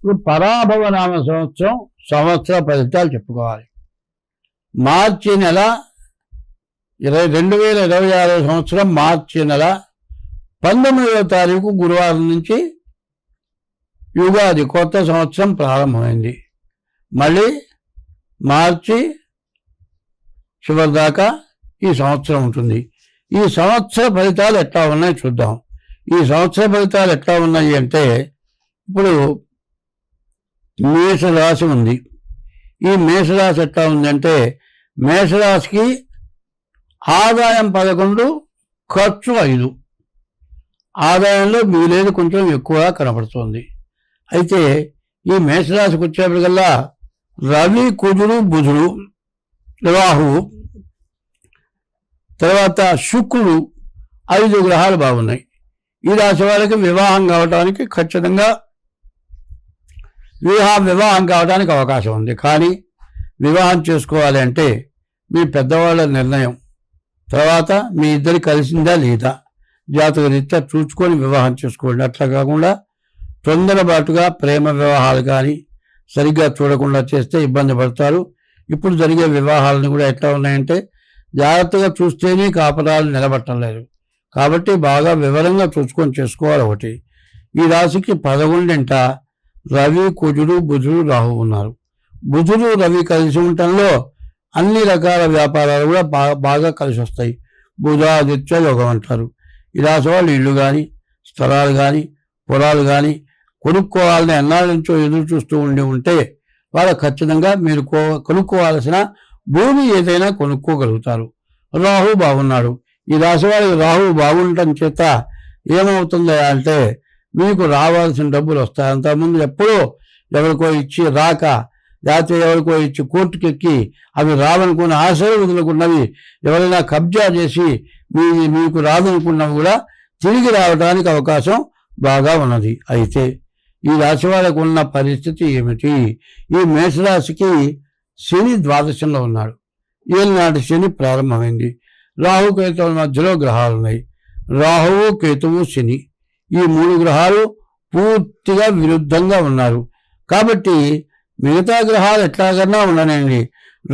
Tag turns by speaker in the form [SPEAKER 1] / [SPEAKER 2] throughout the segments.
[SPEAKER 1] ఇప్పుడు పరాభవనామ సంవత్సర ఫలితాలు చెప్పుకోవాలి. మార్చి నెల 2026 సంవత్సరం మార్చి నెల 19వ తారీఖు గురువారం నుంచి యుగాది కొత్త సంవత్సరం ప్రారంభమైంది. మళ్ళీ మార్చి చివరి దాకా ఈ సంవత్సరం ఉంటుంది. ఈ సంవత్సర ఫలితాలు ఎట్లా ఉన్నాయి చూద్దాం. ఈ సంవత్సర ఫలితాలు ఎట్లా ఉన్నాయి అంటే, ఇప్పుడు మేషరాశి ఉంది. ఈ మేషరాశి ఎట్లా ఉందంటే, మేషరాశికి ఆదాయం 11, ఖర్చు 5. ఆదాయంలో మిగిలేదు కొంచెం ఎక్కువగా కనపడుతుంది. అయితే ఈ మేషరాశికి వచ్చేప్పటికల్లా రవి, కుజుడు, బుధుడు, రాహువు, తర్వాత శుక్రుడు 5 గ్రహాలు బాగున్నాయి. ఈ రాశి వాళ్ళకి వివాహం కావడానికి ఖచ్చితంగా వివాహం కావడానికి అవకాశం ఉంది. కానీ వివాహం చేసుకోవాలి అంటే మీ పెద్దవాళ్ళ నిర్ణయం, తర్వాత మీ ఇద్దరు కలిసిందా లేదా జాతక రీత్యా చూసుకొని వివాహం చేసుకోండి. అట్లా కాకుండా తొందరపాటుగా ప్రేమ వివాహాలు కానీ సరిగ్గా చూడకుండా చేస్తే ఇబ్బంది పడతారు. ఇప్పుడు జరిగే వివాహాలను కూడా ఎట్లా ఉన్నాయంటే, జాగ్రత్తగా చూస్తేనే కాపురాలు నిలబట్టలేదు. కాబట్టి బాగా వివరంగా చూసుకొని చేసుకోవాలి. ఒకటి, ఈ రాశికి 11ంట రవి, కుజుడు, బుధుడు, రాహు ఉన్నారు. బుధుడు, రవి కలిసి ఉండటంలో అన్ని రకాల వ్యాపారాలు కూడా బాగా కలిసి వస్తాయి. బుధాదిత్య యోగం అంటారు. ఈ రాశి వాళ్ళు ఇళ్ళు కానీ, స్థలాలు కానీ, పొలాలు కానీ కొనుక్కోవాలని ఎన్నాళ్ళ నుంచో ఎదురు చూస్తూ ఉంటే వాళ్ళు ఖచ్చితంగా మీరు కొనుక్కోవాల్సిన భూమి ఏదైనా కొనుక్కోగలుగుతారు. రాహు బాగున్నాడు. ఈ రాశి వాళ్ళకి రాహు బాగుండటం చేత ఏమవుతుంది అంటే, మీకు రావాల్సిన డబ్బులు వస్తాయి. అంతకుముందు ఎప్పుడో ఎవరికో ఇచ్చి రాక, లేకపోతే ఎవరికో ఇచ్చి కోర్టుకెక్కి అవి రావనుకున్న ఆశలు వదులుకున్నవి ఎవరైనా కబ్జా చేసి మీకు రాదనుకున్నవి కూడా తిరిగి రావడానికి అవకాశం బాగా ఉన్నది. అయితే ఈ రాశి వాళ్ళకు ఉన్న పరిస్థితి ఏమిటి? ఈ మేషరాశికి శని ద్వాదశంలో ఉన్నాడు. ఏలినాటి శని ప్రారంభమైంది. రాహు, కేతువుల మధ్యలో గ్రహాలు ఉన్నాయి. రాహువు, కేతువు, శని ఈ 3 గ్రహాలు పూర్తిగా విరుద్ధంగా ఉన్నారు. కాబట్టి మిగతా గ్రహాలు ఎట్లాగన్నా ఉండనండి,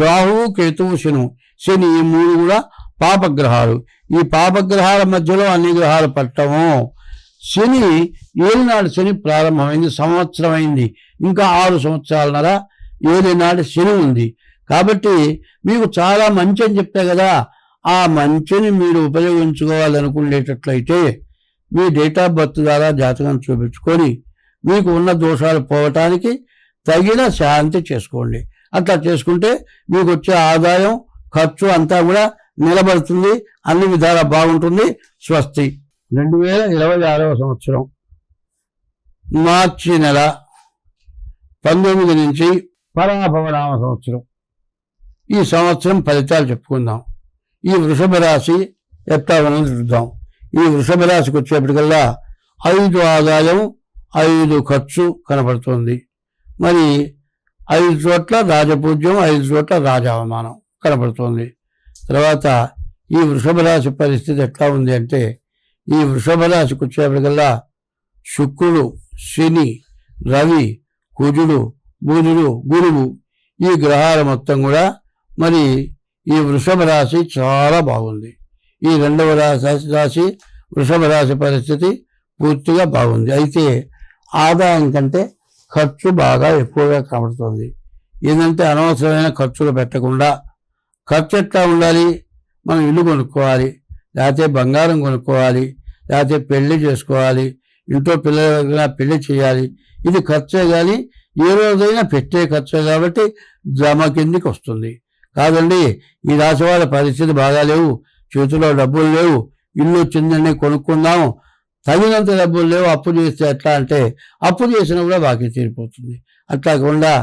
[SPEAKER 1] రాహువు, కేతువు, శని ఈ 3 కూడా పాపగ్రహాలు. ఈ పాపగ్రహాల మధ్యలో అన్ని గ్రహాలు పట్టము. శని ఏలినాడు శని ప్రారంభమైంది, సంవత్సరం అయింది. ఇంకా 6 సంవత్సరాలన్నర ఏలినాడు శని ఉంది. కాబట్టి మీకు చాలా మంచి అని చెప్తే కదా, ఆ మంచిని మీరు ఉపయోగించుకోవాలనుకునేటట్లయితే మీ డేట్ ఆఫ్ బర్త్ ద్వారా జాతకం చూపించుకొని మీకు ఉన్న దోషాలు పోవటానికి తగిన శాంతి చేసుకోండి. అట్లా చేసుకుంటే మీకు వచ్చే ఆదాయం, ఖర్చు అంతా కూడా నిలబడుతుంది. అన్ని విధాలా బాగుంటుంది. స్వస్తి. 2026 సంవత్సరం మార్చి నెల 19 నుంచి పరాభవనామ సంవత్సరం. ఈ సంవత్సరం ఫలితాలు చెప్పుకుందాం. ఈ వృషభ రాశి ఎట్లా ఉన్నది చూద్దాం. ఈ వృషభ రాశికి వచ్చేప్పటికల్లా 5 ఆదాయం, 5 ఖర్చు కనపడుతుంది. మరి 5 చోట్ల రాజపూజ్యం, 5 చోట్ల రాజావమానం కనపడుతుంది. తర్వాత ఈ వృషభ రాశి పరిస్థితి ఎట్లా ఉంది అంటే, ఈ వృషభ రాశికి వచ్చేప్పటికల్లా శుక్రుడు, శని, రవి, కుజుడు, బుధుడు, గురువు ఈ గ్రహాల మొత్తం కూడా మరి ఈ వృషభ రాశి చాలా బాగుంది. ఈ 2వ రాశి వృషభ రాశి పరిస్థితి పూర్తిగా బాగుంది. అయితే ఆదాయం కంటే ఖర్చు బాగా ఎక్కువగా కనబడుతుంది. ఏంటంటే అనవసరమైన ఖర్చులు పెట్టకుండా, ఖర్చు ఎట్లా ఉండాలి, మనం ఇల్లు కొనుక్కోవాలి, లేకపోతే బంగారం కొనుక్కోవాలి, లేకపోతే పెళ్లి చేసుకోవాలి, ఇంట్లో పిల్లల పెళ్లి చేయాలి. ఇది ఖర్చే కానీ ఏ రోజైనా పెట్టే ఖర్చే కాబట్టి జమ కిందికి వస్తుంది. కాదండి ఈ రాశి వాళ్ళ పరిస్థితి బాగాలేవు, చేతిలో డబ్బులు లేవు, ఇల్లు వచ్చిందని కొనుక్కుందాం, తగినంత డబ్బులు లేవు, అప్పు చేస్తే ఎట్లా అంటే అప్పు చేసినా కూడా బాకీ తీరిపోతుంది. అట్లా కాకుండా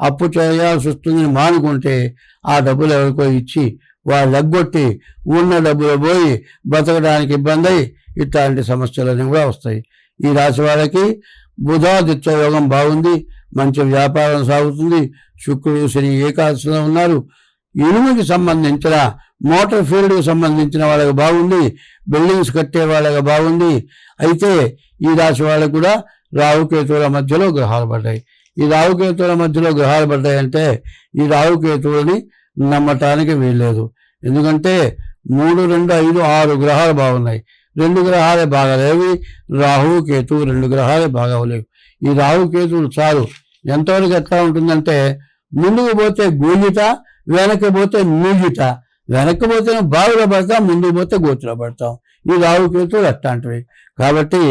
[SPEAKER 1] అప్పు చేయాల్సి వస్తుందని మానుకుంటే ఆ డబ్బులు ఎవరికో ఇచ్చి వాళ్ళు ఎగ్గొట్టి ఉన్న డబ్బులు పోయి బతకడానికి ఇబ్బంది అయి ఇట్లాంటి సమస్యలన్నీ కూడా వస్తాయి. ఈ రాశి వాళ్ళకి బుధాదిత్య యోగం బాగుంది, మంచి వ్యాపారం సాగుతుంది. శుక్రుడు, శని ఏకాదశిలో ఉన్నారు. ఇనుముకి సంబంధించిన మోటార్ ఫీల్డ్కి సంబంధించిన వాళ్ళకి బాగుంది, బిల్డింగ్స్ కట్టే వాళ్ళకి బాగుంది. అయితే ఈ రాశి వాళ్ళకు కూడా రాహుకేతువుల మధ్యలో గ్రహాలు పడ్డాయి. ఈ రాహుకేతువుల మధ్యలో గ్రహాలు పడ్డాయంటే ఈ రాహుకేతువులని నమ్మటానికి వీల్లేదు. ఎందుకంటే 3, 2, 5, 6 గ్రహాలు బాగున్నాయి. 2 గ్రహాలే బాగాలేవి. రాహు కేతువు 2 గ్రహాలే బాగాలేవు. ఈ రాహుకేతువులు చాలు. ఎంతవరకు ఎట్లా ఉంటుందంటే ముందుకు పోతే గూజిత, వెనక్కి పోతే మూజిత. వెనక్కి పోతే బావిలో పడతాం, ముందుకు పోతే గోతులో పడతాం. ఈ రాహుకేతువులు అట్లాంటివి. కాబట్టి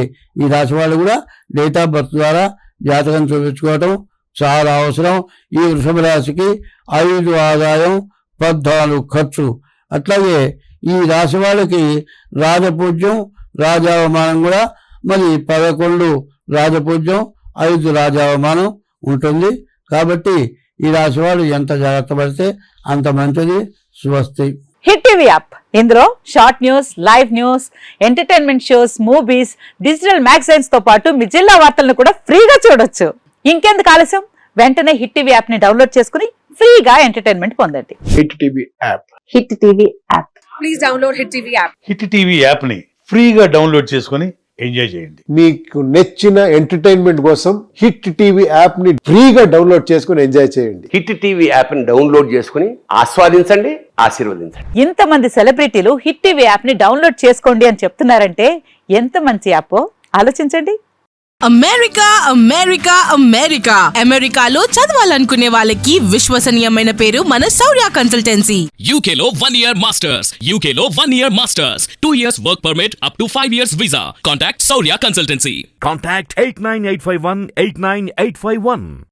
[SPEAKER 1] ఈ రాశి వాళ్ళు కూడా డేట్ ఆఫ్ బర్త్ ద్వారా జాతకం చూపించుకోవటం చాలా అవసరం. ఈ వృషభ రాశికి 5 ఆదాయం, 14 ఖర్చు. అట్లాగే ఈ రాశి వాళ్ళకి రాజపూజ్యం, రాజావమానం కూడా మరి 11 రాజపూజ్యం, 5 రాజావమానం ఉంటుంది. కాబట్టి ఈ రాశి వాళ్ళు ఎంత జాగ్రత్త పడితే అంత మంచిది. స్వస్తి.
[SPEAKER 2] హిట్ టీవీ యాప్, ఇందులో short news, live news, entertainment shows, movies, digital magazines తో పాటు మీ జిల్లా వార్తలను కూడా ఫ్రీగా చూడొచ్చు. ఇంకెందుకు ఆలస్యం, వెంటనే హిట్ టీవీ యాప్ ని డౌన్లోడ్ చేసుకుని ఫ్రీగా ఎంటర్టైన్మెంట్ పొందండి.
[SPEAKER 3] Hit TV app.
[SPEAKER 2] Hit TV app.
[SPEAKER 4] Please download hit TV app.
[SPEAKER 5] Hit TV app ని ఫ్రీగా డౌన్లోడ్ చేసుకొని ఎంజాయ్ చేయండి.
[SPEAKER 3] మీకు నచ్చిన ఎంటర్టైన్మెంట్ కోసం హిట్ టీవీ యాప్ ని ఫ్రీగా డౌన్లోడ్ చేసుకొని ఎంజాయ్ చేయండి.
[SPEAKER 6] హిట్ టీవీ యాప్ ని డౌన్లోడ్ చేసుకుని ఆస్వాదించండి, ఆశీర్వదించండి.
[SPEAKER 2] ఇంతమంది సెలబ్రిటీలు హిట్ టీవీ యాప్ ని డౌన్లోడ్ చేసుకోండి అని చెప్తున్నారంటే ఎంత మంచి యాప్ ఆలోచించండి.
[SPEAKER 7] అమెరికా అమెరికా అమెరికా అమెరికాలో చదవాలనుకునే వాళ్ళకి విశ్వసనీయమైన పేరు మన శౌర్య కన్సల్టెన్సీ.
[SPEAKER 8] UK లో 1 year masters. UK లో 1 year masters. 2 years work permit up to 5 years visa. Contact Saurya Consultancy.
[SPEAKER 9] Contact 89851 89851.